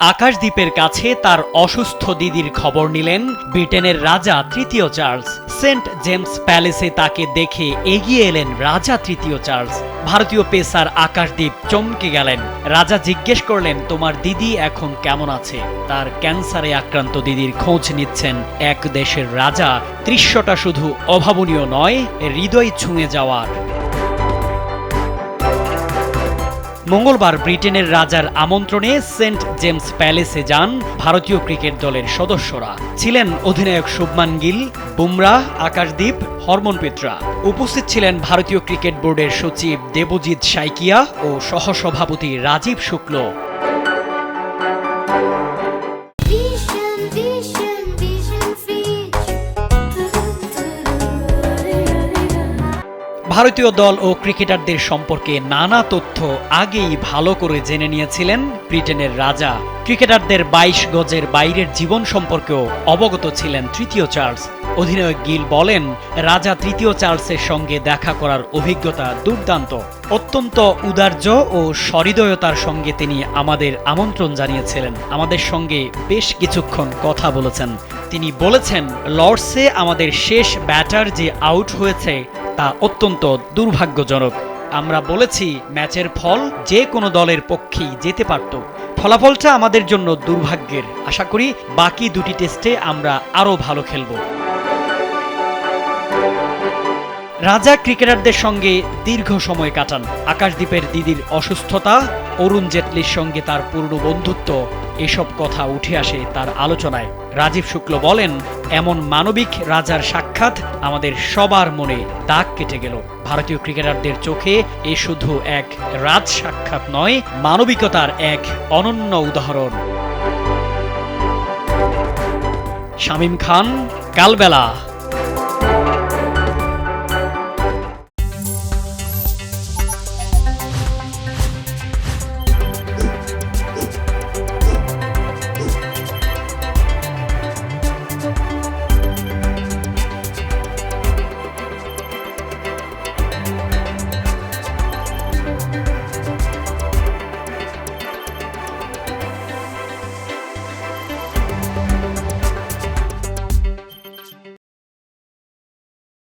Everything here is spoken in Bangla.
আকাশদ্বীপের কাছে তার অসুস্থ দিদির খবর নিলেন ব্রিটেনের রাজা তৃতীয় চার্লস। সেন্ট জেমস প্যালেসে তাকে দেখে এগিয়ে এলেন রাজা তৃতীয় চার্লস। ভারতীয় পেসার আকাশদ্বীপ চমকে গেলেন। রাজা জিজ্ঞেস করলেন, তোমার দিদি এখন কেমন আছে? তার ক্যান্সারে আক্রান্ত দিদির খোঁজ নিচ্ছেন এক দেশের রাজা। দৃশ্যটা শুধু অভাবনীয় নয়, হৃদয় ছুঁয়ে যাওয়ার। মঙ্গলবার ব্রিটেনের রাজার আমন্ত্রণে সেন্ট জেমস প্যালেসে যান ভারতীয় ক্রিকেট দলের সদস্যরা। ছিলেন অধিনায়ক শুভমান গিল, বুমরাহ, আকাশদ্বীপ, হরমনপ্রীত রা। উপস্থিত ছিলেন ভারতীয় ক্রিকেট বোর্ডের সচিব দেবজিৎ সাইকিয়া ও সহসভাপতি রাজীব শুক্ল। ভারতীয় দল ও ক্রিকেটারদের সম্পর্কে নানা তথ্য আগেই ভালো করে জেনে নিয়েছিলেন ব্রিটেনের রাজা। ক্রিকেটারদের ২২ গজের বাইরের জীবন সম্পর্কেও অবগত ছিলেন তৃতীয় চার্লস। অধিনায়ক গিল বলেন, রাজা তৃতীয় চার্লসের সঙ্গে দেখা করার অভিজ্ঞতা দুর্দান্ত। অত্যন্ত উদার্য ও সহৃদয়তার সঙ্গে তিনি আমাদের আমন্ত্রণ জানিয়েছিলেন। আমাদের সঙ্গে বেশ কিছুক্ষণ কথা বলেছেন। তিনি বলেছেন, লর্ডসে আমাদের শেষ ব্যাটার যে আউট হয়েছে তা অত্যন্ত দুর্ভাগ্যজনক। আমরা বলেছি ম্যাচের ফল যে কোনো দলের পক্ষেই যেতে পারত। ফলাফলটা আমাদের জন্য দুর্ভাগ্যের। আশা করি বাকি দুটি টেস্টে আমরা আরও ভালো খেলব। রাজা ক্রিকেটারদের সঙ্গে দীর্ঘ সময় কাটান। আকাশদ্বীপের দিদির অসুস্থতা, অরুণ জেটলির সঙ্গে তার পূর্ণ বন্ধুত্ব, এসব কথা উঠে আসে তার আলোচনায়। রাজীব শুক্ল বলেন, এমন মানবিক রাজার সাক্ষাৎ আমাদের সবার মনে দাগ কেটে গেল। ভারতীয় ক্রিকেটারদের চোখে এ শুধু এক রাজ সাক্ষাৎ নয়, মানবিকতার এক অনন্য উদাহরণ। শামীম খান, কালবেলা।